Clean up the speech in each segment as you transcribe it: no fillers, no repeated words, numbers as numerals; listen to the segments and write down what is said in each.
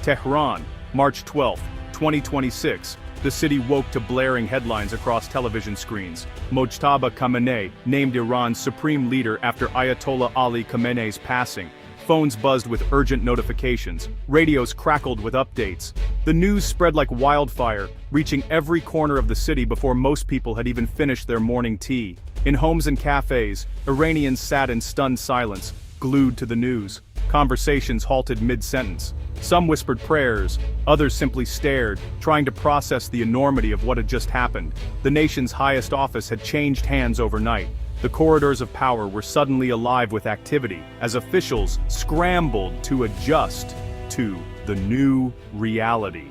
Tehran, March 12, 2026. The city woke to blaring headlines across television screens. Mojtaba Khamenei named Iran's supreme leader after Ayatollah Ali Khamenei's passing. Phones buzzed with urgent notifications. Radios crackled with updates. The news spread like wildfire, reaching every corner of the city before most people had even finished their morning tea. In homes and cafes, Iranians sat in stunned silence, glued to the news. Conversations halted mid-sentence. Some whispered prayers, others simply stared, trying to process the enormity of what had just happened. The nation's highest office had changed hands overnight. The corridors of power were suddenly alive with activity, as officials scrambled to adjust to the new reality.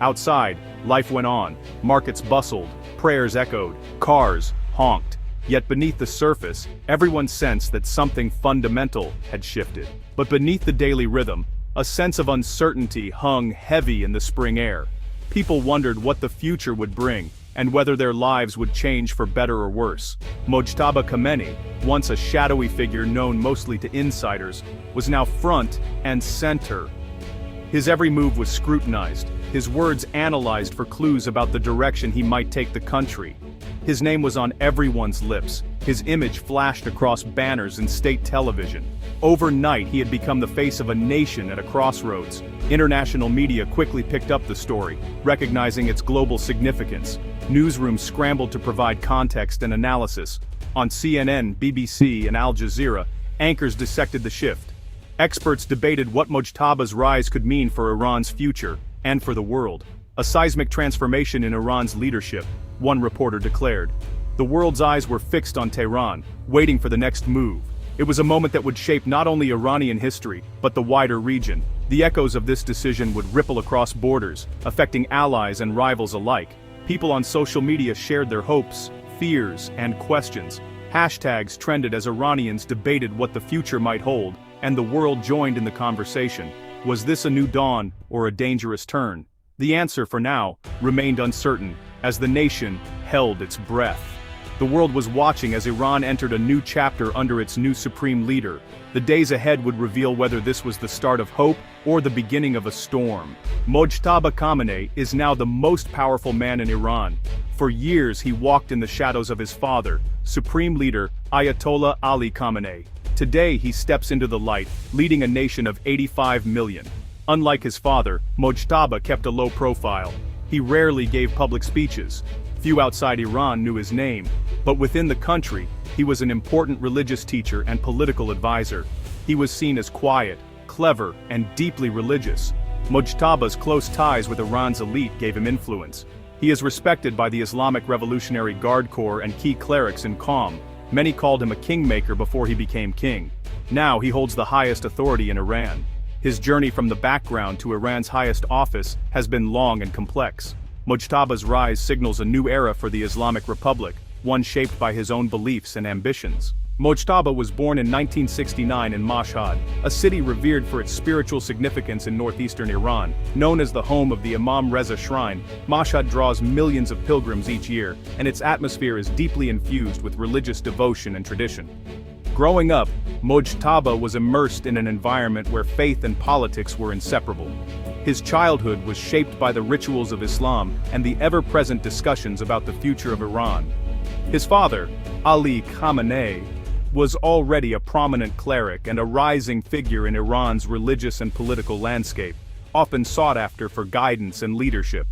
Outside, life went on. Markets bustled, prayers echoed, cars honked. Yet beneath the surface, everyone sensed that something fundamental had shifted. But beneath the daily rhythm, a sense of uncertainty hung heavy in the spring air. People wondered what the future would bring, and whether their lives would change for better or worse. Mojtaba Khamenei, once a shadowy figure known mostly to insiders, was now front and center. His every move was scrutinized, his words analyzed for clues about the direction he might take the country. His name was on everyone's lips, his image flashed across banners in state television. Overnight, he had become the face of a nation at a crossroads. International media quickly picked up the story, recognizing its global significance. Newsrooms scrambled to provide context and analysis. On CNN, BBC, and Al Jazeera, anchors dissected the shift. Experts debated what Mojtaba's rise could mean for Iran's future, and for the world. A seismic transformation in Iran's leadership, one reporter declared. The world's eyes were fixed on Tehran, waiting for the next move. It was a moment that would shape not only Iranian history, but the wider region. The echoes of this decision would ripple across borders, affecting allies and rivals alike. People on social media shared their hopes, fears, and questions. Hashtags trended as Iranians debated what the future might hold, and the world joined in the conversation. Was this a new dawn, or a dangerous turn? The answer, for now, remained uncertain, as the nation held its breath. The world was watching as Iran entered a new chapter under its new supreme leader. The days ahead would reveal whether this was the start of hope or the beginning of a storm. Mojtaba Khamenei is now the most powerful man in Iran. For years he walked in the shadows of his father, supreme leader Ayatollah Ali Khamenei. Today he steps into the light, leading a nation of 85 million. Unlike his father, Mojtaba kept a low profile. He rarely gave public speeches. Few outside Iran knew his name, but within the country, he was an important religious teacher and political advisor. He was seen as quiet, clever, and deeply religious. Mojtaba's close ties with Iran's elite gave him influence. He is respected by the Islamic Revolutionary Guard Corps and key clerics in Qom. Many called him a kingmaker before he became king. Now he holds the highest authority in Iran. His journey from the background to Iran's highest office has been long and complex. Mojtaba's rise signals a new era for the Islamic Republic, one shaped by his own beliefs and ambitions. Mojtaba was born in 1969 in Mashhad, a city revered for its spiritual significance in northeastern Iran. Known as the home of the Imam Reza Shrine, Mashhad draws millions of pilgrims each year, and its atmosphere is deeply infused with religious devotion and tradition. Growing up, Mojtaba was immersed in an environment where faith and politics were inseparable. His childhood was shaped by the rituals of Islam and the ever-present discussions about the future of Iran. His father, Ali Khamenei, was already a prominent cleric and a rising figure in Iran's religious and political landscape, often sought after for guidance and leadership.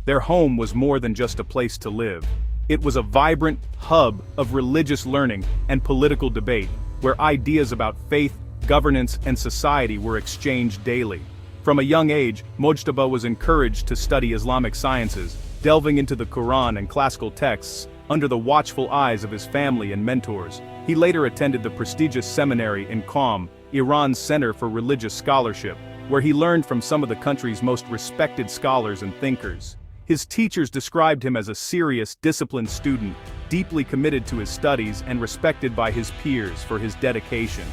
Their home was more than just a place to live. It was a vibrant hub of religious learning and political debate, where ideas about faith, governance, and society were exchanged daily. From a young age, Mojtaba was encouraged to study Islamic sciences, delving into the Quran and classical texts under the watchful eyes of his family and mentors. He later attended the prestigious seminary in Qom, Iran's center for religious scholarship, where he learned from some of the country's most respected scholars and thinkers. His teachers described him as a serious, disciplined student, deeply committed to his studies and respected by his peers for his dedication.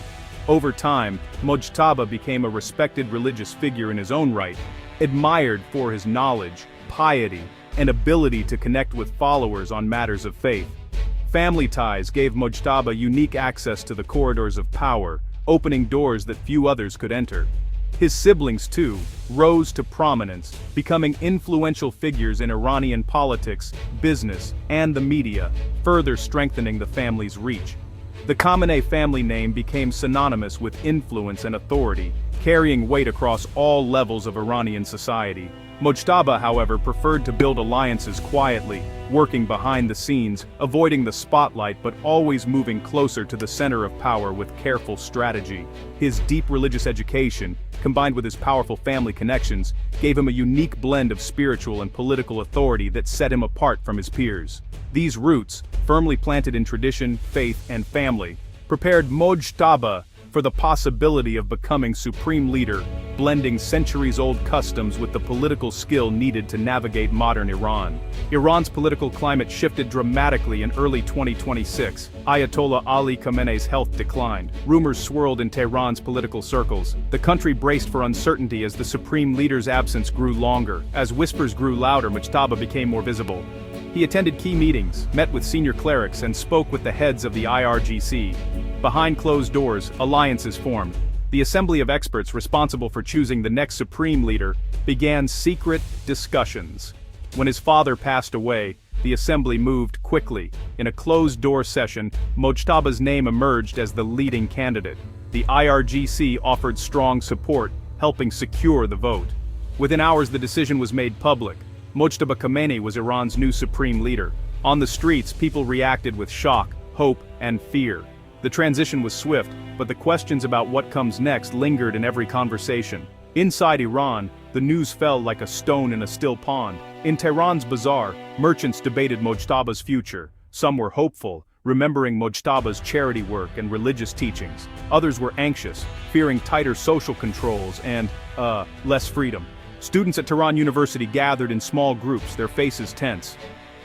Over time, Mojtaba became a respected religious figure in his own right, admired for his knowledge, piety, and ability to connect with followers on matters of faith. Family ties gave Mojtaba unique access to the corridors of power, opening doors that few others could enter. His siblings, too, rose to prominence, becoming influential figures in Iranian politics, business, and the media, further strengthening the family's reach. The Khamenei family name became synonymous with influence and authority, carrying weight across all levels of Iranian society. Mojtaba, however, preferred to build alliances quietly, working behind the scenes, avoiding the spotlight but always moving closer to the center of power with careful strategy. His deep religious education, combined with his powerful family connections, gave him a unique blend of spiritual and political authority that set him apart from his peers. These roots, firmly planted in tradition, faith, and family, prepared Mojtaba for the possibility of becoming supreme leader, blending centuries-old customs with the political skill needed to navigate modern Iran. Iran's political climate shifted dramatically in early 2026. Ayatollah Ali Khamenei's health declined. Rumors swirled in Tehran's political circles. The country braced for uncertainty as the supreme leader's absence grew longer. As whispers grew louder, Mojtaba became more visible. He attended key meetings, met with senior clerics, and spoke with the heads of the IRGC. Behind closed doors, alliances formed. The assembly of experts responsible for choosing the next supreme leader began secret discussions. When his father passed away, the assembly moved quickly. In a closed-door session, Mojtaba's name emerged as the leading candidate. The IRGC offered strong support, helping secure the vote. Within hours, the decision was made public. Mojtaba Khamenei was Iran's new supreme leader. On the streets, people reacted with shock, hope, and fear. The transition was swift, but the questions about what comes next lingered in every conversation. Inside Iran, the news fell like a stone in a still pond. In Tehran's bazaar, merchants debated Mojtaba's future. Some were hopeful, remembering Mojtaba's charity work and religious teachings. Others were anxious, fearing tighter social controls and, less freedom. Students at Tehran University gathered in small groups, their faces tense.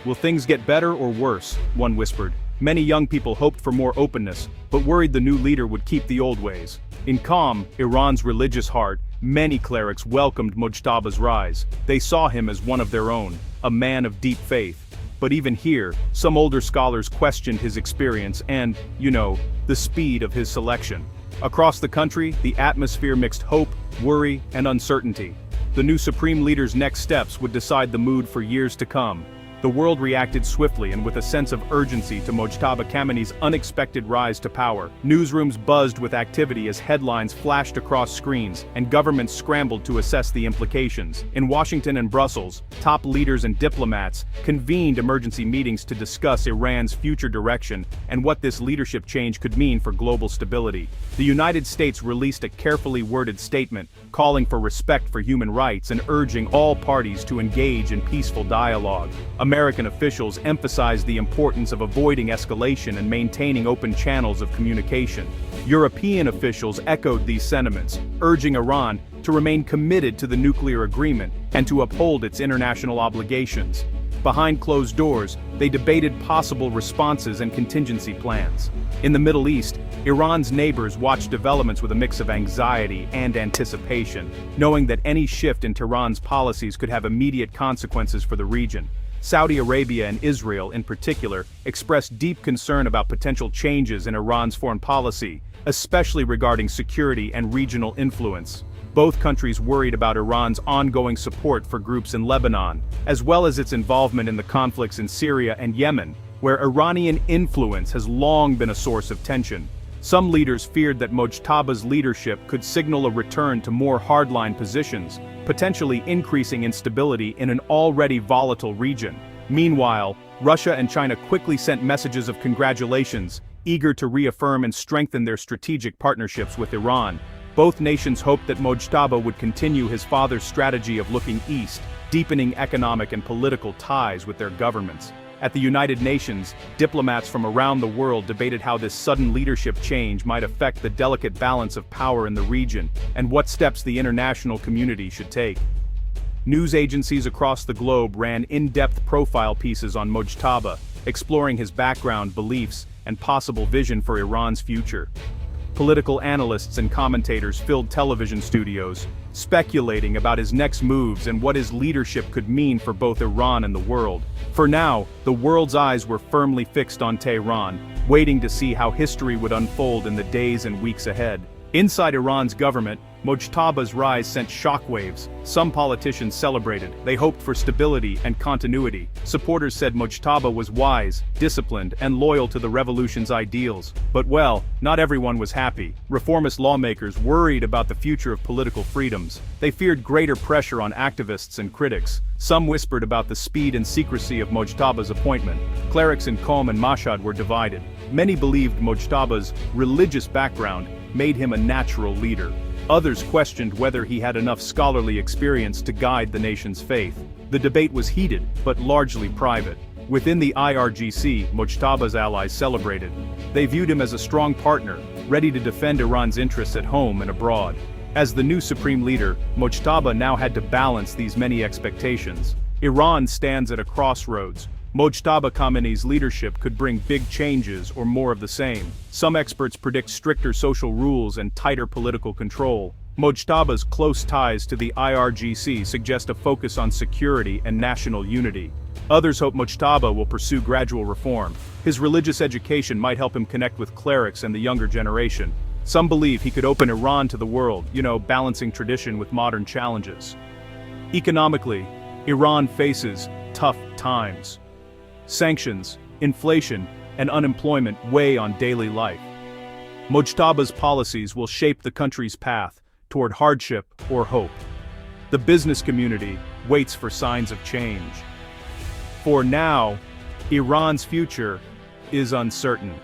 "Will things get better or worse?" one whispered. Many young people hoped for more openness, but worried the new leader would keep the old ways. In Qom, Iran's religious heart, many clerics welcomed Mojtaba's rise. They saw him as one of their own, a man of deep faith. But even here, some older scholars questioned his experience and, the speed of his selection. Across the country, the atmosphere mixed hope, worry, and uncertainty. The new supreme leader's next steps would decide the mood for years to come. The world reacted swiftly and with a sense of urgency to Mojtaba Khamenei's unexpected rise to power. Newsrooms buzzed with activity as headlines flashed across screens, and governments scrambled to assess the implications. In Washington and Brussels, top leaders and diplomats convened emergency meetings to discuss Iran's future direction and what this leadership change could mean for global stability. The United States released a carefully worded statement, calling for respect for human rights and urging all parties to engage in peaceful dialogue. American officials emphasized the importance of avoiding escalation and maintaining open channels of communication. European officials echoed these sentiments, urging Iran to remain committed to the nuclear agreement and to uphold its international obligations. Behind closed doors, they debated possible responses and contingency plans. In the Middle East, Iran's neighbors watched developments with a mix of anxiety and anticipation, knowing that any shift in Tehran's policies could have immediate consequences for the region. Saudi Arabia and Israel, in particular, expressed deep concern about potential changes in Iran's foreign policy, especially regarding security and regional influence. Both countries worried about Iran's ongoing support for groups in Lebanon, as well as its involvement in the conflicts in Syria and Yemen, where Iranian influence has long been a source of tension. Some leaders feared that Mojtaba's leadership could signal a return to more hardline positions, potentially increasing instability in an already volatile region. Meanwhile, Russia and China quickly sent messages of congratulations, eager to reaffirm and strengthen their strategic partnerships with Iran. Both nations hoped that Mojtaba would continue his father's strategy of looking east, deepening economic and political ties with their governments. At the United Nations, diplomats from around the world debated how this sudden leadership change might affect the delicate balance of power in the region, and what steps the international community should take. News agencies across the globe ran in-depth profile pieces on Mojtaba, exploring his background, beliefs, and possible vision for Iran's future. Political analysts and commentators filled television studios, speculating about his next moves and what his leadership could mean for both Iran and the world. For now, the world's eyes were firmly fixed on Tehran, waiting to see how history would unfold in the days and weeks ahead. Inside Iran's government, Mojtaba's rise sent shockwaves. Some politicians celebrated. They hoped for stability and continuity. Supporters said Mojtaba was wise, disciplined, and loyal to the revolution's ideals. But well, not everyone was happy. Reformist lawmakers worried about the future of political freedoms. They feared greater pressure on activists and critics. Some whispered about the speed and secrecy of Mojtaba's appointment. Clerics in Qom and Mashhad were divided. Many believed Mojtaba's religious background made him a natural leader. Others questioned whether he had enough scholarly experience to guide the nation's faith. The debate was heated, but largely private. Within the IRGC, Mojtaba's allies celebrated. They viewed him as a strong partner, ready to defend Iran's interests at home and abroad. As the new supreme leader, Mojtaba now had to balance these many expectations. Iran stands at a crossroads. Mojtaba Khamenei's leadership could bring big changes or more of the same. Some experts predict stricter social rules and tighter political control. Mojtaba's close ties to the IRGC suggest a focus on security and national unity. Others hope Mojtaba will pursue gradual reform. His religious education might help him connect with clerics and the younger generation. Some believe he could open Iran to the world, balancing tradition with modern challenges. Economically, Iran faces tough times. Sanctions, inflation, and unemployment weigh on daily life. Mojtaba's policies will shape the country's path toward hardship or hope. The business community waits for signs of change. For now, Iran's future is uncertain.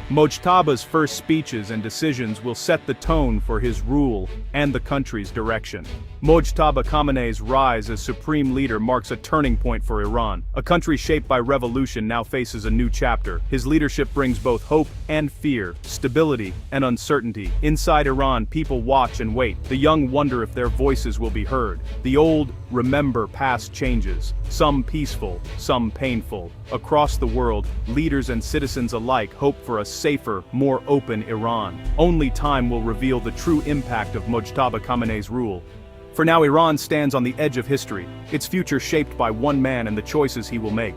Mojtaba's first speeches and decisions will set the tone for his rule and the country's direction. Mojtaba Khamenei's rise as supreme leader marks a turning point for Iran. A country shaped by revolution now faces a new chapter. His leadership brings both hope and fear, stability and uncertainty. Inside Iran, people watch and wait. The young wonder if their voices will be heard. The old remember past changes, some peaceful, some painful. Across the world, leaders and citizens alike hope for a safer, more open Iran. Only time will reveal the true impact of Mojtaba Khamenei's rule. For now, Iran stands on the edge of history, its future shaped by one man and the choices he will make.